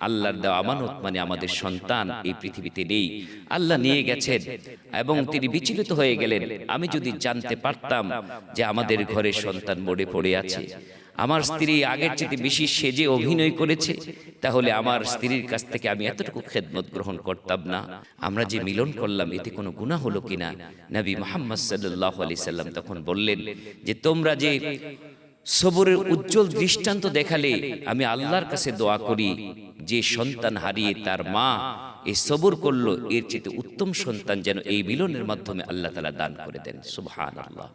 আল্লাহর দেওয়া আমানত মানে আমাদের সন্তান এই পৃথিবীতে নেই, আল্লাহ নিয়ে গেছেন এবং তিনি বিচলিত হয়ে গেলেন। আমি যদি জানতে পারতাম যে আমাদের ঘরে সন্তান মরে পড়ে আছে, আমার স্ত্রী আগের চেয়ে বেশি সেজে অভিনয় করেছে, তাহলে আমার স্ত্রীর কাছ থেকে আমি এতটুকু খেদমত গ্রহণ করতাম না। আমরা যে মিলন করলাম এতে কোনো গুনাহ হলো কিনা? নবী মুহাম্মদ সাল্লাল্লাহু আলাইহি সাল্লাম তখন বললেন যে তোমরা যে সবরের উজ্জ্বল দৃষ্টান্ত দেখালে, আমি আল্লাহর কাছে দোয়া করি যে সন্তান হারিয়ে তার মা এই সবর করলো, এর চেয়ে উত্তম সন্তান যেন এই মিলনের মাধ্যমে আল্লাহ তাআলা দান করে দেন। সুবহানাল্লাহ।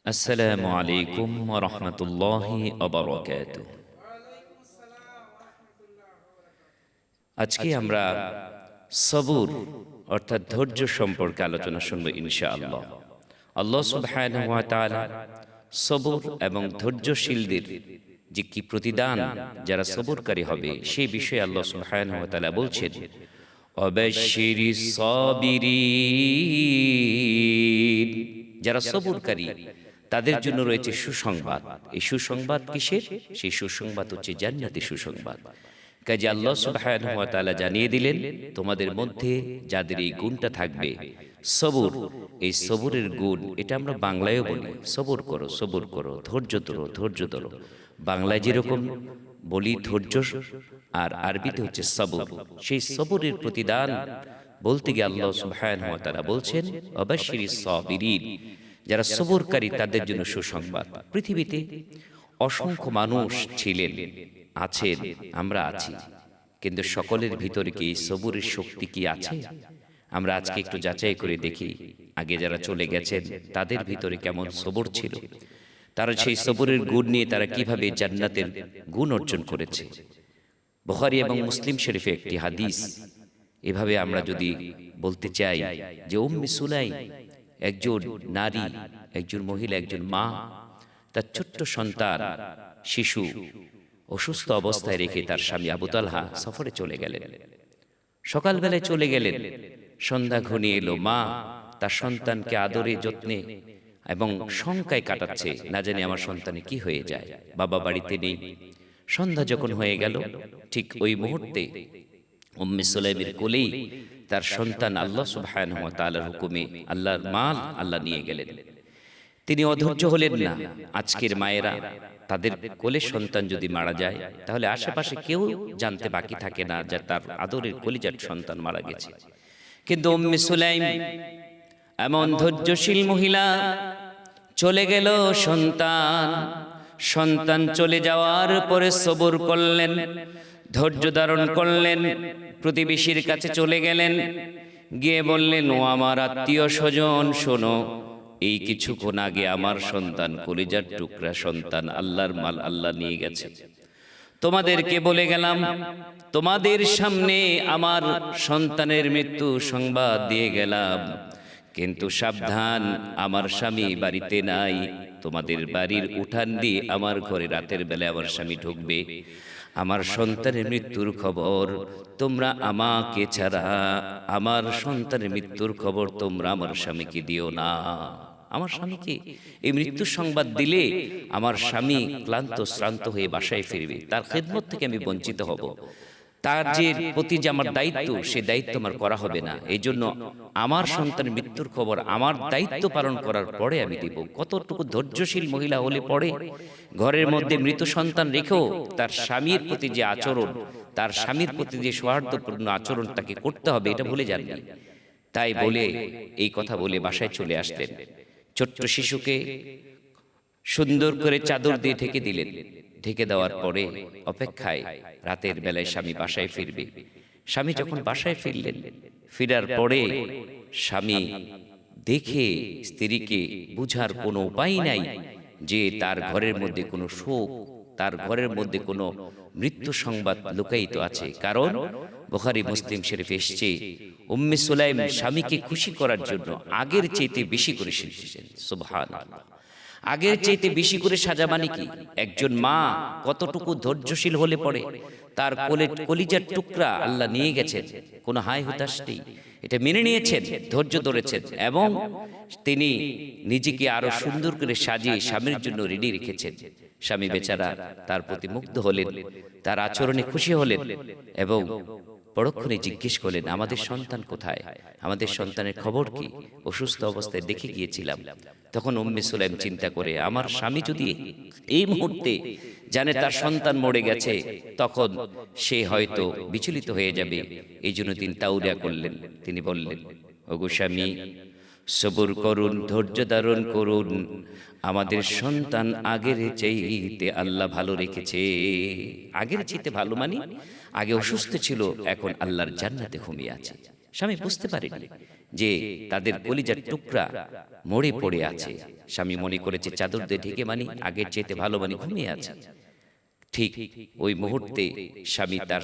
আসসালামু আলাইকুম ওয়া রাহমাতুল্লাহি ওয়া বারাকাতুহু। আজকে আমরা সবর অর্থাৎ ধৈর্য সম্পর্কে আলোচনা শুনব ইনশাআল্লাহ। আল্লাহ সুবহানাহু ওয়া তাআলা সবর এবং ধৈর্যশীলদের যে কি প্রতিদান, যারা সবরকারী হবে সেই বিষয়ে আল্লাহ সুবহানাহু ওয়া তাআলা বলছেন, ওয়াবাশশিরিস সাবিরিন, যারা সবরকারী তাদের জন্য রয়েছে সুসংবাদ। এই সুসংবাদ কিসের? সেই সুসংবাদ হচ্ছে জান্নাতি সুসংবাদ। কাজে আল্লাহ সুবহানাহু ওয়া তাআলা জানিয়ে দিলেন, তোমাদের মধ্যে যাদের এই গুণটা থাকবে সবর, এই সবরের গুণ, এটা আমরা বাংলায়ও বলি সবর করো, সবর করো, ধৈর্য ধরো, ধৈর্য ধরো। বাংলায় যেরকম বলি ধৈর্য, আর আরবিতে হচ্ছে সবর। সেই সবরের প্রতিদান বলতে গিয়ে আল্লাহ সুবহানাহু ওয়া তাআলা বলছেন, ওয়াবাশশিরিস সাবিরিন, যারা সবরকারী তাদের জন্য সুসংবাদ। পৃথিবীতে অসংখ্য মানুষ ছিলেন, আছেন, আমরা আছি, কিন্তু সকলের ভিতরে কি সবরের শক্তি কি আছে? আমরা আজকে একটু যাচাই করে দেখি, আগে যারা চলে গেছেন তাদের ভিতরে কেমন সবর ছিল, তারা সেই সবরের গুণ নিয়ে তারা কিভাবে জান্নাতের গুণ অর্জন করেছে। বুখারী এবং মুসলিম শরীফে একটি হাদিস, এভাবে আমরা যদি বলতে চাই যে উম্মে সুলাইম, একজন নারী, একজন মহিলা, একজন মা, তার ছোট্ট সন্তান শিশু অসুস্থ অবস্থায় রেখে তার স্বামী আবু তালহা সফরে চলে গেলেন। সকালবেলায় চলে গেলেন, সন্ধ্যা ঘনিয়ে এলো, মা তার সন্তানকে আদরে যত্নে এবং শঙ্কায় কাটাচ্ছে, না জানি আমার সন্তানে কি হয়ে যায়, বাবা বাড়িতে নেই। সন্ধ্যা যখন হয়ে গেল, ঠিক ওই মুহূর্তে উম্মে সুলাইমের কোলেই তার সন্তান আল্লাহ সুবহানাহু ওয়া তাআলার হুকুমে, আল্লাহর মাল আল্লাহ নিয়ে গেলেন। তিনি অধৈর্য হলেন না। আজকের মায়েরা তাদের কোলে সন্তান যদি মারা যায়, তাহলে আশেপাশে কেউ জানতে বাকি থাকে না যে তার আদরের কলিজার সন্তান মারা গেছে। কিন্তু উম্মে সুলাইম এমন ধৈর্যশীল মহিলা, চলে গেল সন্তান চলে যাওয়ার পরে সবর করলেন, ধৈর্য ধারণ করলেন। প্রতিবেশীর কাছে চলে গেলেন, গিয়ে বললেন, ও আমার আত্মীয় স্বজন, শোনো, এই কিছুক্ষণ আগে আমার সন্তান, কলিজার টুকরা সন্তান, আল্লাহর মাল আল্লাহ নিয়ে গেছে। তোমাদেরকে বলে গেলাম, তোমাদের সামনে আমার সন্তানের মৃত্যু সংবাদ দিয়ে গেলাম, কিন্তু সাবধান, আমার স্বামী বাড়িতে নাই। তোমাদের বাড়ির উঠান দিয়ে আমার ঘরে রাতের বেলা আমার স্বামী ঢুকবে। আমার সন্তানের মৃত্যুর খবর তোমরা আমাকে ছাড়া, আমার সন্তানের মৃত্যুর খবর তোমরা আমার স্বামীকে দিও না। আমার স্বামীকে এই মৃত্যুর সংবাদ দিলে আমার স্বামী ক্লান্ত শ্রান্ত হয়ে বাসায় ফিরবে, তার খেদমত থেকে আমি বঞ্চিত হব, তার যে প্রতি যে আমার দায়িত্ব, সে দায়িত্ব আমার করা হবে না। এই জন্য আমার সন্তানের মৃত্যুর খবর আমার দায়িত্ব পালন করার পরে আমি দিব। কতটুকু ধৈর্যশীল মহিলা হলে পরে ঘরের মধ্যে মৃত সন্তান রেখেও তার স্বামীর প্রতি যে আচরণ, তার স্বামীর প্রতি যে সৌহার্দ্যপূর্ণ আচরণ তাকে করতে হবে, এটা ভুলে যাননি। তাই বলে, এই কথা বলে বাসায় চলে আসলেন। ছোট্ট শিশুকে সুন্দর করে চাদর দিয়ে ঢেকে দিলেন। ঢেকে দেওয়ার পরে অপেক্ষায়, রাতের বেলায় স্বামী বাসায় ফিরবে। স্বামী যখন বাসায় ফিরলেন, ফিরার পরে স্বামী দেখে স্ত্রীকে বুঝার কোনো উপায় নাই যে তার ঘরের মধ্যে কোনো শোক, তার ঘরের মধ্যে কোনো মৃত্যু সংবাদ লুকায়িত আছে। কারণ বুখারী মুসলিম শরীফ এসেছে, উম্মে সুলাইম স্বামীকে খুশি করার জন্য আগের চাইতে বেশি করে সেজেছেন। সুবহানাল্লাহ। আগের চাইতে বেশি করে সাজা মানে কি? একজন মা কতটুকু ধৈর্যশীল হলে পড়ে তার কলিজার টুকরা আল্লাহ নিয়ে গেছেন, কোনো হাই হুতাশ নেই, এটা মেনে নিয়েছেন, ধৈর্য ধরেছেন এবং তিনি নিজেকে আরো সুন্দর করে সাজিয়ে স্বামীর জন্য রেডি রেখেছেন। স্বামী বেচারা তার প্রতি মুগ্ধ হলেন, তার আচরণে খুশি হলেন এবং পরক্ষণে জিজ্ঞেস করলেন, আমাদের সন্তান কোথায়, আমাদের সন্তানের খবর কি, অসুস্থ অবস্থায় দেখে গিয়েছিলাম। তখন উম্মে সুলাইম চিন্তা করে, আমার স্বামী যদি এই মুহূর্তে জানে তার সন্তান মরে গেছে, তখন সে হয়তো বিচলিত হয়ে যাবে। এই জন্য তিনি তাওলিয়া করলেন। তিনি বললেন, ওগো স্বামী, সবুর করুন, ধৈর্য ধারণ করুন, আমাদের সন্তান আগের চাইতে আল্লাহ ভালো রেখেছে। আগের চাইতে ভালো মানে আগে অসুস্থ ছিল, এখন আল্লাহর জান্নাতে ঘুমিয়ে আছে। স্বামী বুঝতে পারেনি যে তাদের কলিজার টুকরা মরে পড়ে আছে। স্বামী মনে করেছে চাদর দিয়ে ঢেকে মানে আগের চাইতে ভালো মানে ঘুমিয়ে আছে। ঠিক ওই মুহূর্তে স্বামী তার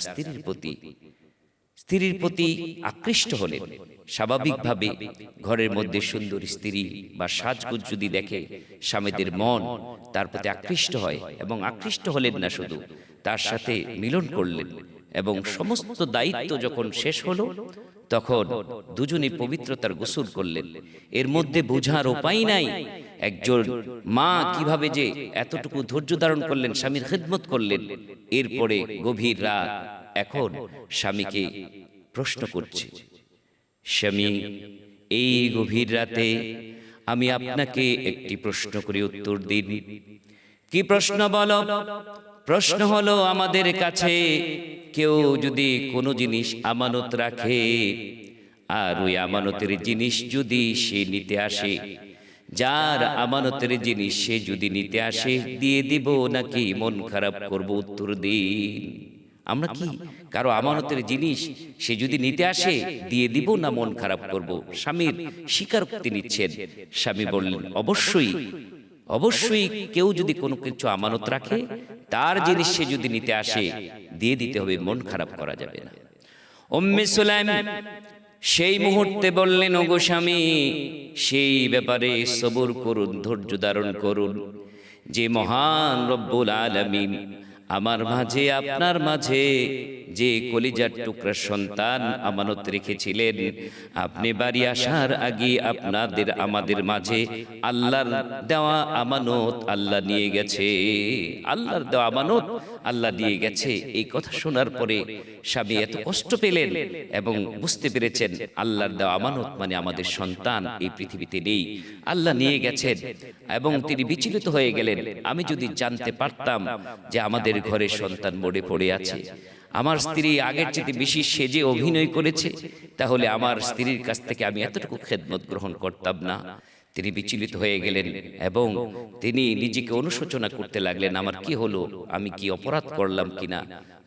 স্ত্রীর প্রতি আকৃষ্ট হলেন। স্বাভাবিকভাবে ঘরের মধ্যে সুন্দর স্ত্রী বা সাজগোজ যদি দেখে, স্বামীদের মন তার প্রতি আকৃষ্ট হয় এবং আকৃষ্ট হলেন না শুধু, তার সাথে মিলন করলেন এবং সমস্ত দায়িত্ব যখন শেষ হলো তখন দুজনে পবিত্রতার গোসল করলেন। এর মধ্যে বোঝার উপায় নাই একজন মা কিভাবে যে এতটুকু ধৈর্য ধারণ করলেন, স্বামীর খেদমত করলেন। এরপরে গভীর রাত, এখন স্বামীকে প্রশ্ন করছে, স্বামী, এই গভীর রাতে আমি আপনাকে একটি প্রশ্ন করে উত্তর দিন। কি প্রশ্ন বলো? প্রশ্ন হলো, আমাদের কাছে কেউ যদি কোনো জিনিস আমানত রাখে আর ওই আমানতের জিনিস যদি সে নিতে আসে, যার আমানতের জিনিস সে যদি নিতে আসে, দিয়ে দিব নাকি মন খারাপ করব? উত্তর দিন। আমরা কি কারো আমানতের জিনিস সে যদি নিতে আসে দিয়ে দিব না মন খারাপ করব? স্বামীর স্বীকারোক্তি নিচ্ছেন। স্বামী বললেন, অবশ্যই অবশ্যই কেউ যদি কোনো কিছু আমানত রাখে, তার জিনিস সে যদি নিতে আসে দিয়ে দিতে হবে, মন খারাপ করা যাবে না। উম্মে সুলাইম সেই মুহূর্তে বললেন, ওগো স্বামী, সেই ব্যাপারে সবর করুন, ধৈর্য ধারণ করুন। যে মহান রব্বুল আলামিন আমার মাঝে আপনার মাঝে যে কলিজার টুকরা সন্তান আমানত রেখেছিলেন, আপনি বাড়ি আসার আগে আমাদের মাঝে আল্লাহর দেওয়া আমানত আল্লাহ নিয়ে গেছে। আল্লাহর দেওয়া আমানত আল্লাহ দিয়ে গেছে। এই কথা শোনার পরে স্বামী এত কষ্ট পেলেন এবং বুঝতে পেরেছেন আল্লাহর দেওয়া আমানত মানে আমাদের সন্তান এই পৃথিবীতে নেই, আল্লাহ নিয়ে গেছেন। এবং তিনি বিচলিত হয়ে গেলেন, আমি যদি জানতে পারতাম যে আমাদের ঘরে সন্তান মরে পড়ে আছে, আমার স্ত্রী আগের চেয়ে বেশি সেজে অভিনয় করেছে, তাহলে আমার স্ত্রীর কাছ থেকে আমি এতটুকু খেদমত গ্রহণ করতাম না। তিনি বিচলিত হয়ে গেলেন এবং তিনি নিজেকে অনুশোচনা করতে লাগলেন, আমার কি হলো, আমি কি অপরাধ করলাম কিনা।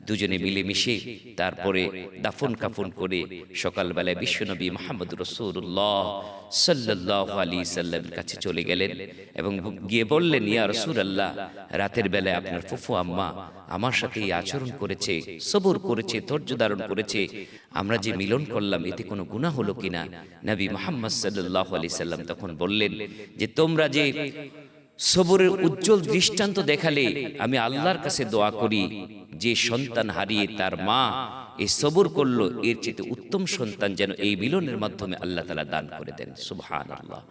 দুজনে মিলেমিশে তারপরে দাফন কাফন করে সকালবেলায় বিশ্বনবী মুহাম্মদ রাসূলুল্লাহ সাল্লাল্লাহু আলাইহি সাল্লামের কাছে চলে গেলেন এবং গিয়ে বললেন, ইয়া রাসূলুল্লাহ, রাতের বেলায় আপনার ফুফু আম্মা আমার সাথে এই আচরণ করেছে, সবর করেছে, ধৈর্য ধারণ করেছে, আমরা যে মিলন করলাম এতে কোনো গুনাহ হলো কিনা? নবী মুহাম্মদ সাল্লাল্লাহু আলাইহি সাল্লাম তখন বললেন যে, তোমরা যে সবরের উজ্জ্বল দৃষ্টান্ত দেখালে, আমি আল্লাহর কাছে দোয়া করি যে সন্তান হারিয়ে তার মা এই সবর করলো, এর চেয়ে উত্তম সন্তান যেন এই মিলনের মাধ্যমে আল্লাহ তাআলা দান করে দেন। সুবহানাল্লাহ।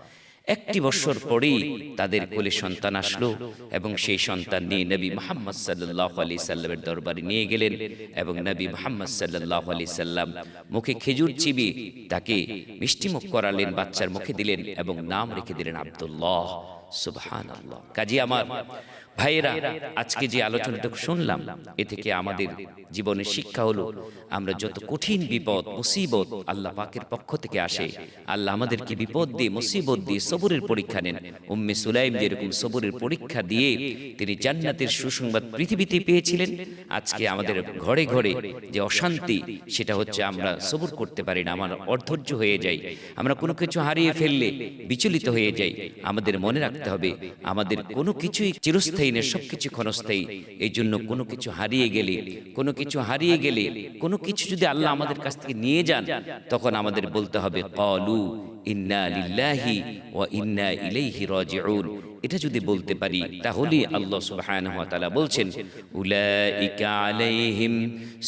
একটি বছর পরেই তাদের কোলে সন্তান আসলো এবং সেই সন্তান নিয়ে নবী মুহাম্মদ সাল্লাল্লাহু আলাইহি সাল্লামের দরবারে নিয়ে গেলেন এবং নবী মুহাম্মদ সাল্লাল্লাহু আলাইহি সাল্লাম মুখে খেজুর চিবিয়ে তাকে মিষ্টিমুখ করালেন, বাচ্চার মুখে দিলেন এবং নাম রেখে দিলেন আব্দুল্লাহ। সুবহানাল্লাহ। কাজী আমার ভাইয়েরা, আজকে যে আলোচনাটা শুনলাম এ থেকে আমাদের জীবনের শিক্ষা হলো, আমরা যত কঠিন বিপদ মুসিবত আল্লাহ পাকের পক্ষ থেকে আসে, আল্লাহ আমাদেরকে বিপদ দিয়ে মুসিবত দিয়ে সবরের পরীক্ষা নেন। উম্মে সুলাইম যেরকম সবরের পরীক্ষা দিয়ে তিনি জান্নাতের সুসংবাদ পৃথিবীতে পেয়েছিলেন, আজকে আমাদের ঘরে ঘরে যে অশান্তি সেটা হচ্ছে আমরা সবর করতে পারি না, আমরা অধৈর্য হয়ে যাই, আমরা কোনো কিছু হারিয়ে ফেললে বিচলিত হয়ে যাই। আমাদের মনে রাখতে হবে আমাদের কোনো কিছুই চিরস্থায়ী না, সবকিছু ক্ষণস্থায়ী। এই জন্য কোনো কিছু হারিয়ে গেলে কোনো কিছু যদি আল্লাহ আমাদের কাছ থেকে নিয়ে যান, তখন আমাদের বলতে হবে, ক্বালু ইন্না লিল্লাহি ওয়া ইন্না ইলাইহি রাজিউন। এটা যদি বলতে পারি তাহলে আল্লাহ সুবহানাহু ওয়া তাআলা বলছেন উলাইকা আলাইহিম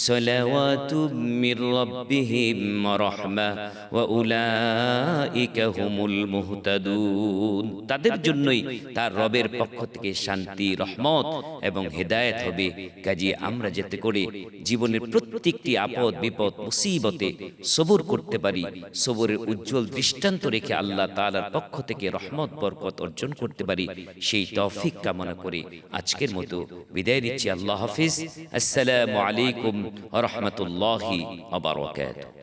সালাওয়াতুম মির রাব্বিহিম ওয়া রাহমা ওয়া উলাইকা হুমুল মুহতাদুন। তাদের জন্যই তার রবের পক্ষ থেকে শান্তি, রহমত এবং হেদায়েত হবে। কাজে আমরা যাতে করে জীবনের প্রত্যেকটি আপদ বিপদ মুসিবতে সবর করতে পারি, সবরের উজ্জ্বল দৃষ্টান্ত রেখে আল্লাহ তাআলার পক্ষ থেকে রহমত বরকত অর্জন করতে পারি, সেই তৌফিক কামনা করে আজকের মতো বিদায় নিচ্ছি। আল্লাহ হাফিজ। আসসালামু আলাইকুম ওয়া রাহমাতুল্লাহি ওয়া বারাকাতুহু।